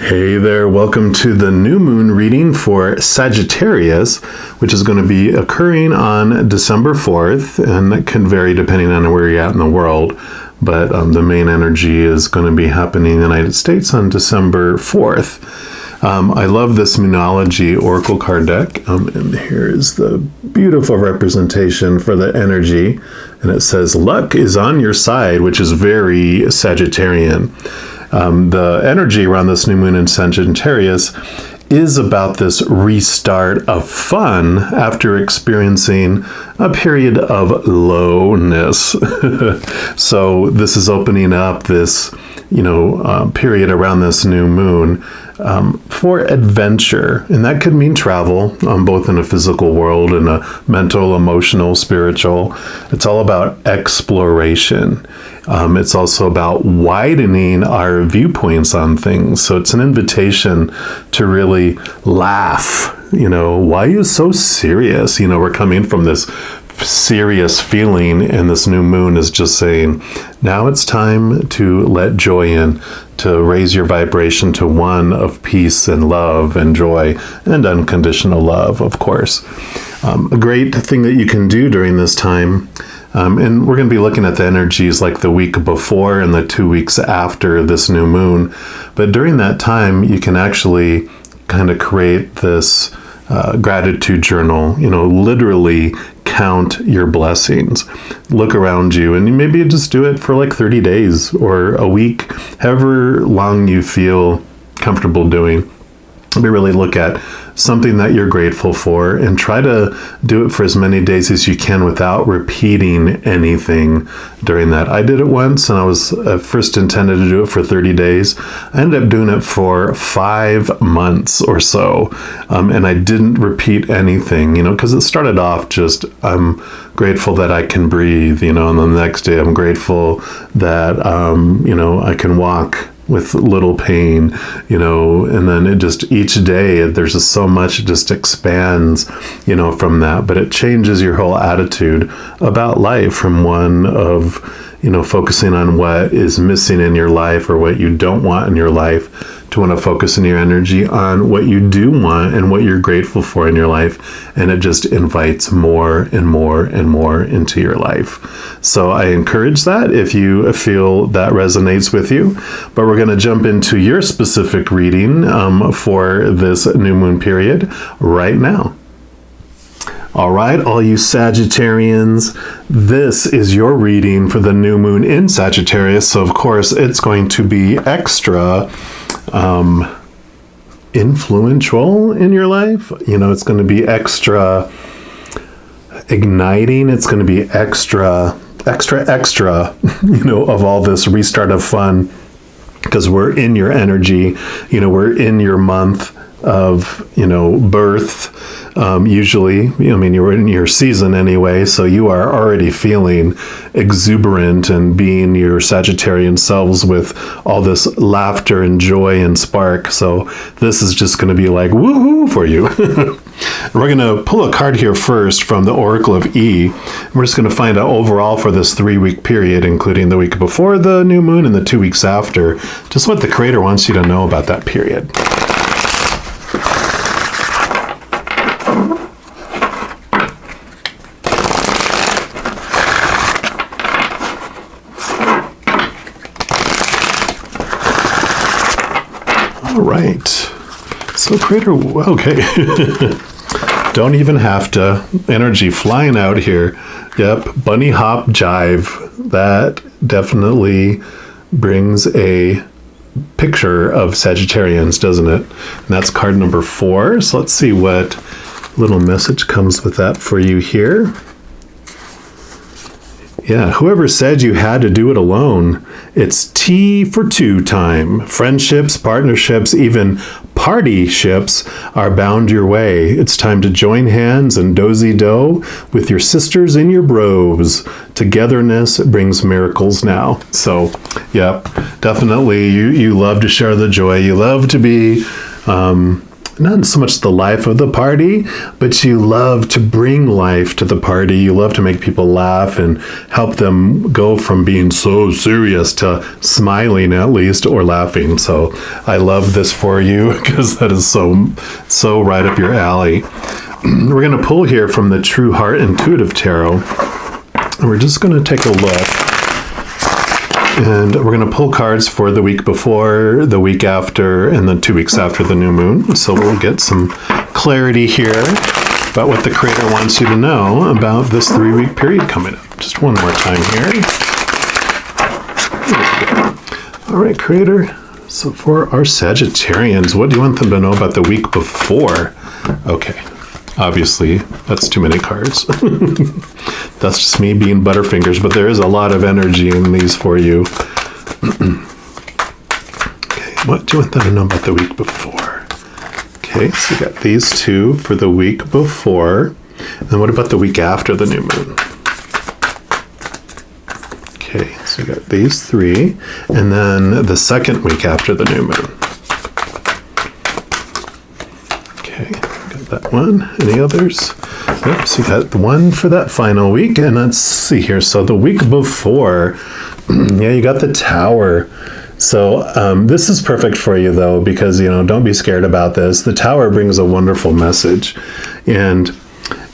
Hey there, welcome to the new moon reading for Sagittarius, which is going to be occurring on December 4th, and that can vary depending on where you're at in the world, but the main energy is going to be happening in the United States on December 4th. I love this Moonology Oracle card deck, and here is the beautiful representation for the energy, and it says, luck is on your side, which is very Sagittarian. The energy around this new moon in Sagittarius is about this restart of fun after experiencing a period of lowness. So this is opening up this, period around this new moon for adventure. And that could mean travel, both in a physical world and a mental, emotional, spiritual. It's all about exploration. It's also about widening our viewpoints on things. So it's an invitation to really laugh. Why are you so serious? We're coming from this serious feeling, and this new moon is just saying, now it's time to let joy in, to raise your vibration to one of peace and love and joy and unconditional love, of course. A great thing that you can do during this time, and we're going to be looking at the energies like the week before and the 2 weeks after this new moon, but during that time you can actually kind of create this gratitude journal, literally count your blessings. Look around you, and maybe just do it for like 30 days or a week, however long you feel comfortable doing. We really look at something that you're grateful for and try to do it for as many days as you can without repeating anything during that. I did it once, and I was first intended to do it for 30 days. I ended up doing it for 5 months or so, and I didn't repeat anything, because it started off just, I'm grateful that I can breathe, and the next day I'm grateful that, I can walk with little pain, and then it just, each day there's just so much, it just expands, from that, but it changes your whole attitude about life from one of, focusing on what is missing in your life or what you don't want in your life, to want to focus in your energy on what you do want and what you're grateful for in your life. And it just invites more and more and more into your life. So I encourage that if you feel that resonates with you. But we're going to jump into your specific reading for this new moon period right now. All right, all you Sagittarians, this is your reading for the new moon in Sagittarius. So, of course, it's going to be extra influential in your life. It's going to be extra igniting. It's going to be extra, of all this restart of fun, because we're in your energy. We're in your month of, birth. Usually, you're in your season anyway, so you are already feeling exuberant and being your Sagittarian selves with all this laughter and joy and spark. So this is just going to be like woohoo for you. We're going to pull a card here first from the Oracle of E. We're just going to find out overall for this 3-week period, including the week before the new moon and the 2 weeks after, just what the Creator wants you to know about that period. All right, so Creator, okay. Don't even have to. Energy flying out here. Yep, bunny hop jive. That definitely brings a picture of Sagittarians, doesn't it? And that's card number 4. So let's see what little message comes with that for you here. Yeah, whoever said you had to do it alone, it's tea for 2 time. Friendships, partnerships, even party ships are bound your way. It's time to join hands and dozy-do with your sisters and your bros. Togetherness brings miracles now. So, yeah, definitely you love to share the joy. You love to be not so much the life of the party, but you love to bring life to the party. You love to make people laugh and help them go from being so serious to smiling at least, or laughing. So I love this for you because that is so right up your alley. We're going to pull here from the True Heart Intuitive Tarot. And we're just going to take a look. And we're going to pull cards for the week before, the week after, and then 2 weeks after the new moon. So we'll get some clarity here about what the Creator wants you to know about this 3-week period coming up. Just one more time here. All right, Creator. So for our Sagittarians, what do you want them to know about the week before? Okay. Obviously, that's too many cards. That's just me being Butterfingers, but there is a lot of energy in these for you. Okay, what do you want them to know about the week before? Okay, so we got these 2 for the week before. And then what about the week after the new moon? Okay, so we got these 3. And then the second week after the new moon. Okay. That one. Any others? Yep, so you got one for that final week. And let's see here. So the week before, yeah, you got the Tower. So this is perfect for you, though, because, don't be scared about this. The Tower brings a wonderful message. And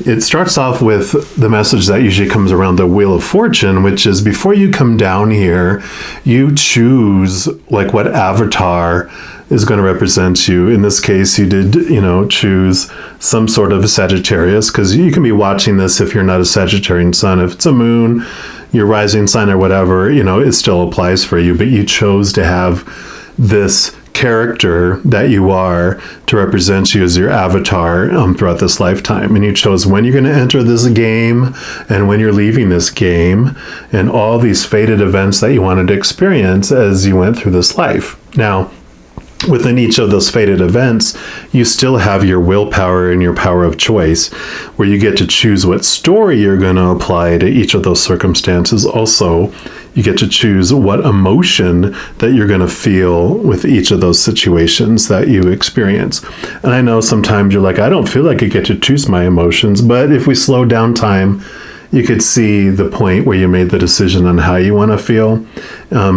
it starts off with the message that usually comes around the Wheel of Fortune, which is before you come down here, you choose like what avatar is going to represent you. In this case, you did, choose some sort of Sagittarius, because you can be watching this if you're not a Sagittarian sun. If it's a moon, your rising sign or whatever, it still applies for you, but you chose to have this character that you are to represent you as your avatar throughout this lifetime. And you chose when you're going to enter this game and when you're leaving this game, and all these fated events that you wanted to experience as you went through this life. Now, within each of those fated events, you still have your willpower and your power of choice, where you get to choose what story you're going to apply to each of those circumstances. Also, you get to choose what emotion that you're going to feel with each of those situations that you experience. And I know sometimes you're like, I don't feel like I get to choose my emotions, but if we slow down time, you could see the point where you made the decision on how you want to feel.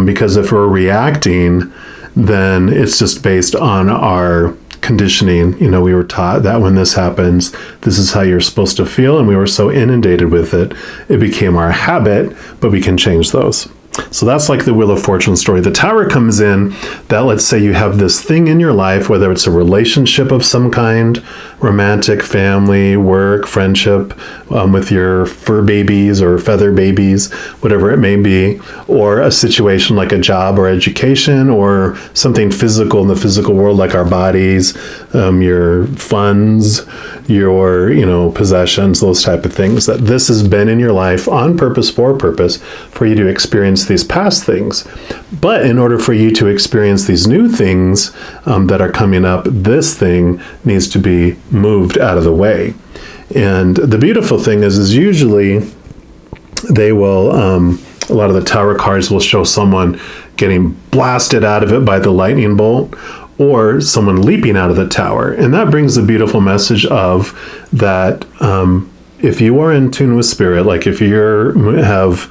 Because if we're reacting, then it's just based on our conditioning. We were taught that when this happens, this is how you're supposed to feel, and we were so inundated with it, it became our habit, but we can change those. So that's like the Wheel of Fortune story. The Tower comes in that, let's say you have this thing in your life, whether it's a relationship of some kind, romantic, family, work, friendship, with your fur babies or feather babies, whatever it may be, or a situation like a job or education, or something physical in the physical world like our bodies, your funds, your possessions, those type of things, that this has been in your life on purpose for you to experience these past things. But in order for you to experience these new things that are coming up, this thing needs to be moved out of the way. And the beautiful thing is usually they will, a lot of the Tower cards will show someone getting blasted out of it by the lightning bolt, or someone leaping out of the tower. And that brings the beautiful message of that if you are in tune with spirit, like if you have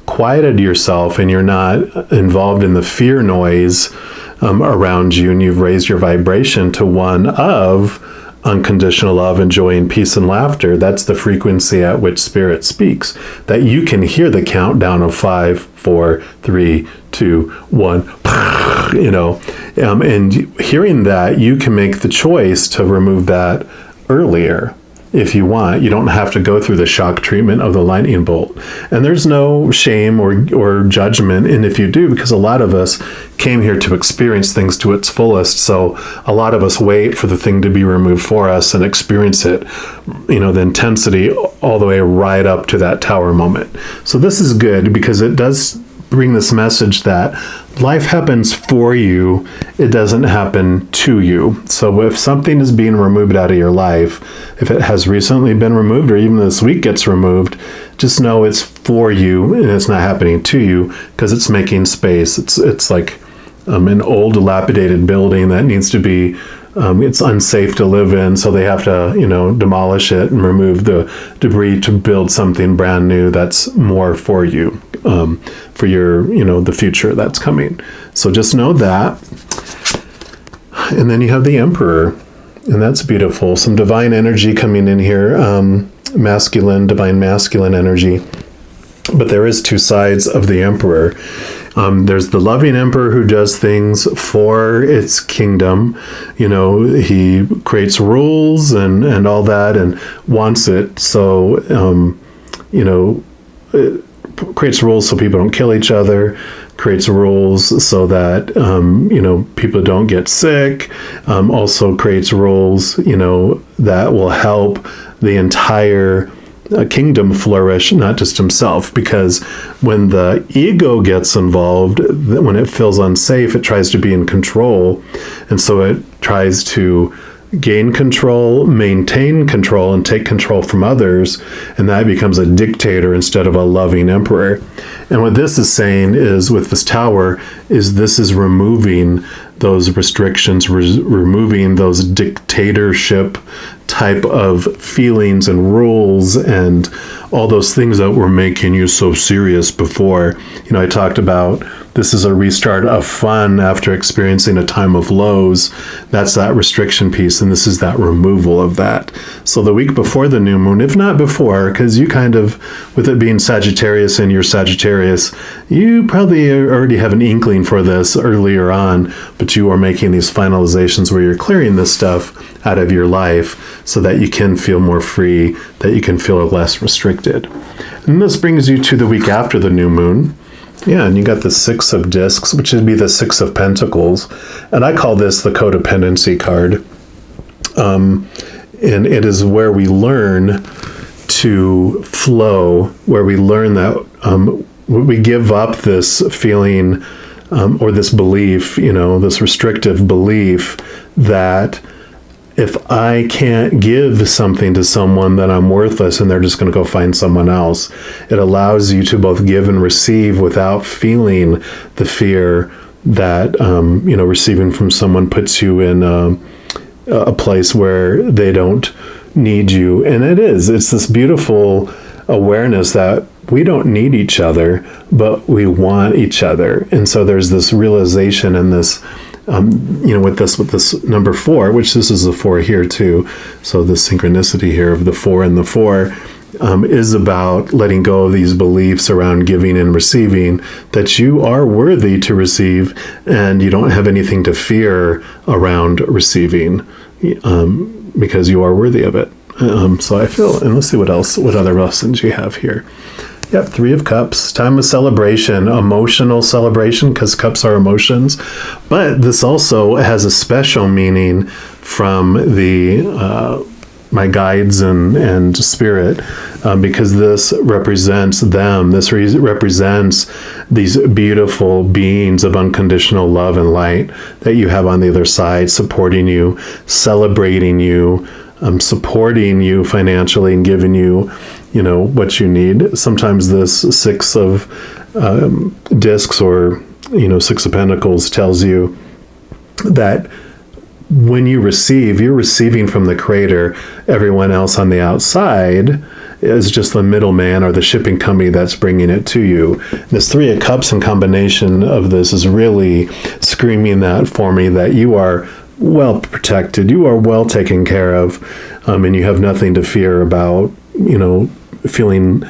quieted yourself and you're not involved in the fear noise around you, and you've raised your vibration to one of unconditional love and joy and peace and laughter, that's the frequency at which spirit speaks. That you can hear the countdown of 5, 4, 3, 2, 1, and hearing that, you can make the choice to remove that earlier if you want. You don't have to go through the shock treatment of the lightning bolt. And there's no shame or judgment in if you do, because a lot of us came here to experience things to its fullest. So a lot of us wait for the thing to be removed for us and experience it, the intensity all the way right up to that tower moment. So this is good because it does bring this message that life happens for you, it doesn't happen to you. So if something is being removed out of your life, if it has recently been removed or even this week gets removed, just know it's for you and it's not happening to you, because it's making space. It's like an old dilapidated building that needs to be it's unsafe to live in, so they have to, demolish it and remove the debris to build something brand new that's more for you, for your, the future that's coming. So just know that. And then you have the Emperor, and that's beautiful. Some divine energy coming in here, divine masculine energy. But there is two sides of the Emperor. There's the loving Emperor who does things for its kingdom. He creates rules and all that and wants it. So, it creates rules so people don't kill each other, creates rules so that, people don't get sick, also creates rules, that will help the entire kingdom flourish, not just himself, because when the ego gets involved, when it feels unsafe, it tries to be in control, and so it tries to gain control, maintain control, and take control from others, and that becomes a dictator instead of a loving emperor. And what this is saying is, with this tower, is this is removing those restrictions, removing those dictatorship type of feelings and rules and all those things that were making you so serious before. I talked about this is a restart of fun after experiencing a time of lows. That's that restriction piece, and this is that removal of that. So the week before the new moon, if not before, because you kind of, with it being Sagittarius and you're Sagittarius, you probably already have an inkling for this earlier on, but you are making these finalizations where you're clearing this stuff out of your life so that you can feel more free, that you can feel less restricted. And this brings you to the week after the new moon. Yeah, and you got the Six of Discs, which would be the Six of Pentacles. And I call this the Codependency Card. And it is where we learn to flow, where we learn that we give up this feeling or this belief, this restrictive belief that if I can't give something to someone, then I'm worthless and they're just going to go find someone else. It allows you to both give and receive without feeling the fear that, receiving from someone puts you in a place where they don't need you. And it's this beautiful awareness that we don't need each other, but we want each other. And so there's this realization and this, with this number 4, which this is a 4 here too. So the synchronicity here of the 4 and the 4 is about letting go of these beliefs around giving and receiving, that you are worthy to receive and you don't have anything to fear around receiving because you are worthy of it. So I feel, and let's see what other lessons you have here. Yep, 3 of Cups, time of celebration, emotional celebration, because cups are emotions. But this also has a special meaning from the my guides and spirit, because this represents them. This represents these beautiful beings of unconditional love and light that you have on the other side, supporting you, celebrating you, supporting you financially and giving you, what you need. Sometimes this 6 of discs or, 6 of Pentacles tells you that when you receive, you're receiving from the Creator. Everyone else on the outside is just the middleman or the shipping company that's bringing it to you. This 3 of Cups in combination of this is really screaming that for me, that you are well protected, you are well taken care of, and you have nothing to fear about, feeling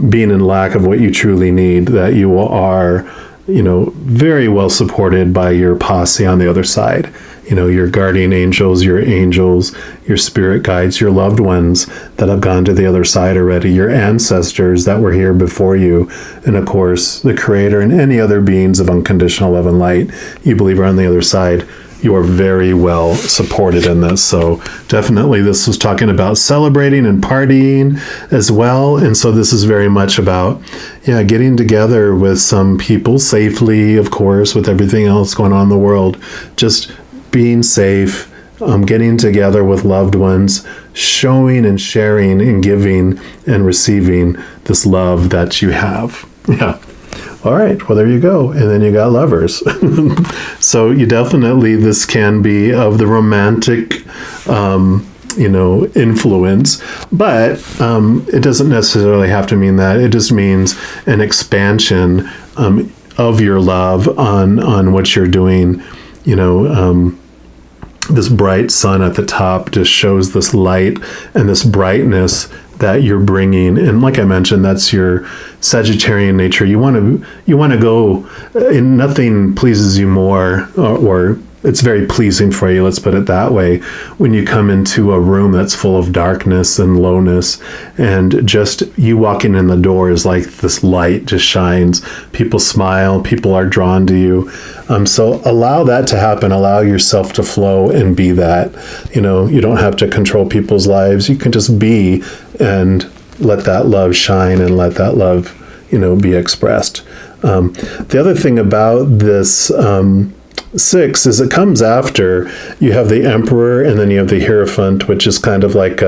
being in lack of what you truly need, that you are, very well supported by your posse on the other side. Your guardian angels, your spirit guides, your loved ones that have gone to the other side already, your ancestors that were here before you, and of course, the Creator and any other beings of unconditional love and light you believe are on the other side. You are very well supported in this. So definitely this was talking about celebrating and partying as well. And so this is very much about, getting together with some people safely, of course, with everything else going on in the world, just being safe, getting together with loved ones, showing and sharing and giving and receiving this love that you have. Yeah. All right, well, there you go. And then you got lovers. So you definitely, this can be of the romantic, influence, but it doesn't necessarily have to mean that. It just means an expansion of your love on what you're doing. This bright sun at the top just shows this light and this brightness that you're bringing. And like I mentioned, that's your Sagittarian nature. You want to go, and nothing pleases you more, or it's very pleasing for you, let's put it that way, when you come into a room that's full of darkness and lowness, and just you walking in the door is like this light just shines. People smile, people are drawn to you. So allow that to happen. Allow yourself to flow and be that. You don't have to control people's lives. You can just be and let that love shine and let that love, be expressed. The other thing about this 6 is it comes after you have the Emperor, and then you have the Hierophant, which is kind of like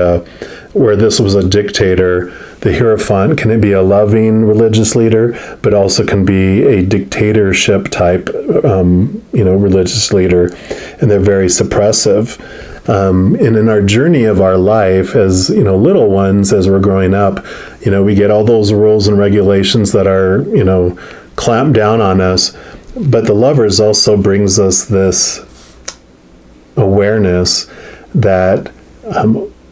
where this was a dictator. The Hierophant can be a loving religious leader, but also can be a dictatorship type, religious leader, and they're very suppressive. And in our journey of our life as, little ones, as we're growing up, we get all those rules and regulations that are, clamped down on us. But the lovers also brings us this awareness that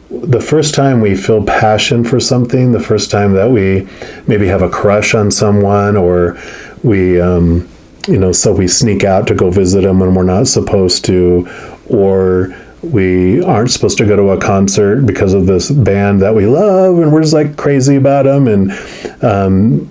the first time we feel passion for something, the first time that we maybe have a crush on someone, or we, so we sneak out to go visit them when we're not supposed to, or we aren't supposed to go to a concert because of this band that we love, and we're just like crazy about them, and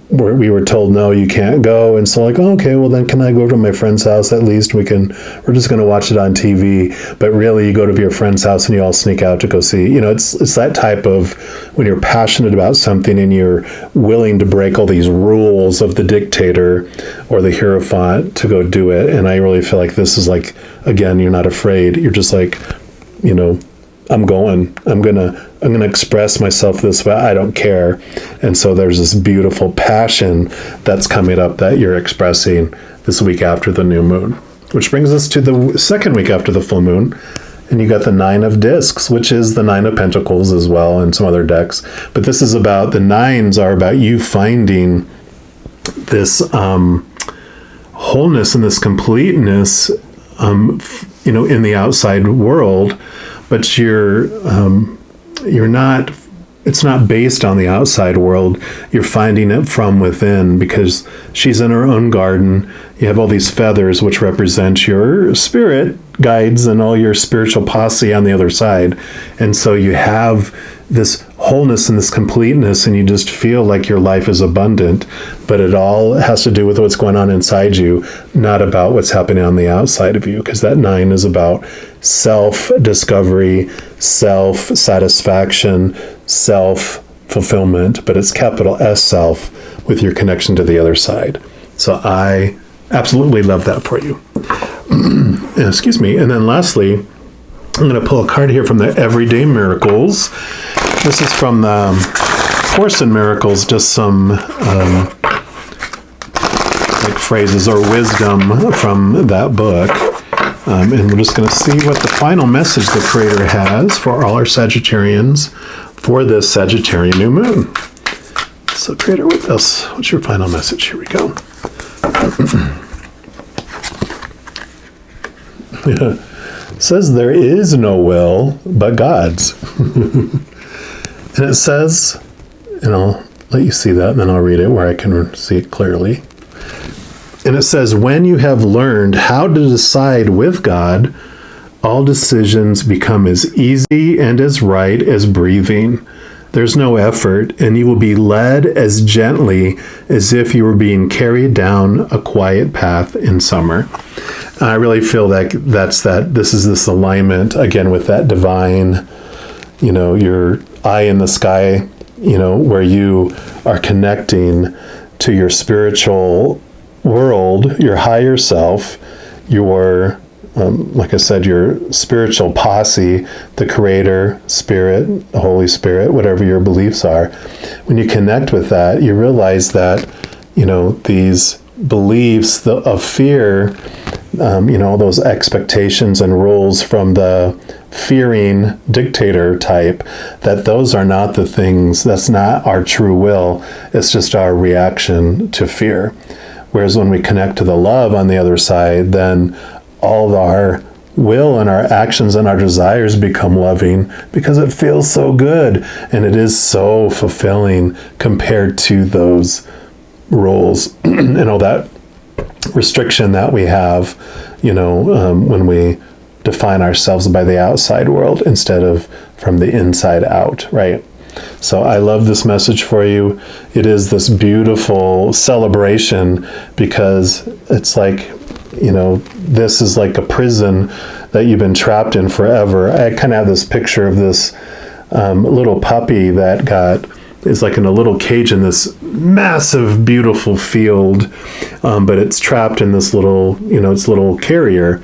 we were told, no, you can't go, and so like, oh, okay, well then can I go to my friend's house at least? We're just going to watch it on TV. But really, you go to your friend's house and you all sneak out to go see, it's that type of, when you're passionate about something and you're willing to break all these rules of the dictator or the Hierophant to go do it. And I really feel like this is like, again, you're not afraid. You're just like, I'm gonna express myself this way. I don't care. And so there's this beautiful passion that's coming up that you're expressing this week after the new moon, which brings us to the second week after the full moon. And you got the 9 of Discs, which is the 9 of Pentacles as well, and some other decks. But this is about, the 9s are about you finding this wholeness and this completeness in the outside world, but you're not, it's not based on the outside world. You're finding it from within, because she's in her own garden. You have all these feathers, which represent your spirit guides and all your spiritual posse on the other side. And so you have this wholeness and this completeness, and you just feel like your life is abundant, but it all has to do with what's going on inside you, not about what's happening on the outside of you, because that 9 is about self-discovery, self-satisfaction, self-fulfillment, but it's capital S self with your connection to the other side. So I absolutely love that for you. Excuse me. And then lastly, I'm going to pull a card here from the Everyday Miracles. This is from the Course in Miracles, just some like phrases or wisdom from that book. And we're just going to see what the final message the Creator has for all our Sagittarians for this Sagittarian new moon. So Creator, with us, what's your final message? Here we go. It says there is no will but God's. And it says, and I'll let you see that, and then I'll read it where I can see it clearly. And it says, when you have learned how to decide with God, all decisions become as easy and as right as breathing. There's no effort, and you will be led as gently as if you were being carried down a quiet path in summer. I really feel like this is this alignment, again, with that divine, your eye in the sky, where you are connecting to your spiritual world, your higher self, your, like I said, your spiritual posse, the Creator, Spirit, the Holy Spirit, whatever your beliefs are. When you connect with that, you realize that, these beliefs of fear, those expectations and rules from the fearing dictator type, that those are not the things, that's not our true will. It's just our reaction to fear. Whereas when we connect to the love on the other side, then all of our will and our actions and our desires become loving, because it feels so good and it is so fulfilling compared to those roles and all that restriction that we have, when we define ourselves by the outside world instead of from the inside out, right? So I love this message for you. It is this beautiful celebration, because it's like, this is like a prison that you've been trapped in forever. I kind of have this picture of this little puppy that is like in a little cage in this massive, beautiful field, but it's trapped in this little, its little carrier.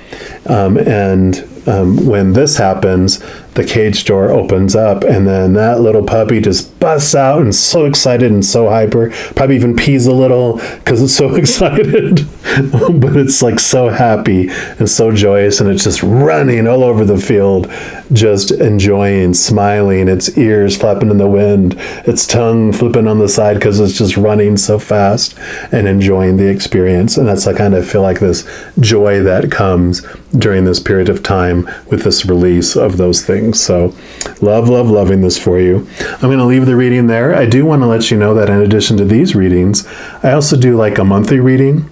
When this happens, the cage door opens up, and then that little puppy just busts out and so excited and so hyper, probably even pees a little because it's so excited, but it's like so happy and so joyous, and it's just running all over the field, just enjoying, smiling, its ears flapping in the wind, its tongue flipping on the side because it's just running so fast and enjoying the experience. And that's, I kind of feel like this joy that comes during this period of time with this release of those things. So loving this for you. I'm going to leave the reading there. I do want to let you know that in addition to these readings, I also do like a monthly reading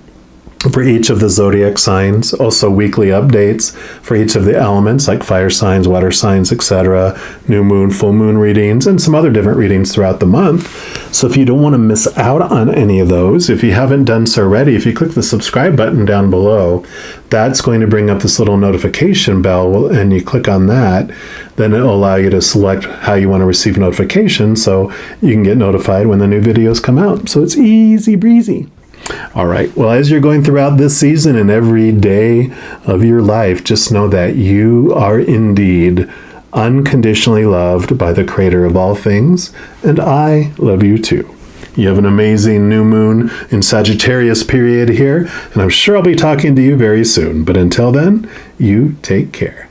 for each of the zodiac signs, also weekly updates for each of the elements like fire signs, water signs, etc., new moon, full moon readings, and some other different readings throughout the month. So if you don't want to miss out on any of those, if you haven't done so already, if you click the subscribe button down below, that's going to bring up this little notification bell, and you click on that, then it'll allow you to select how you want to receive notifications so you can get notified when the new videos come out. So it's easy breezy. All right. Well, as you're going throughout this season and every day of your life, just know that you are indeed unconditionally loved by the Creator of all things, and I love you too. You have an amazing new moon in Sagittarius period here, and I'm sure I'll be talking to you very soon. But until then, you take care.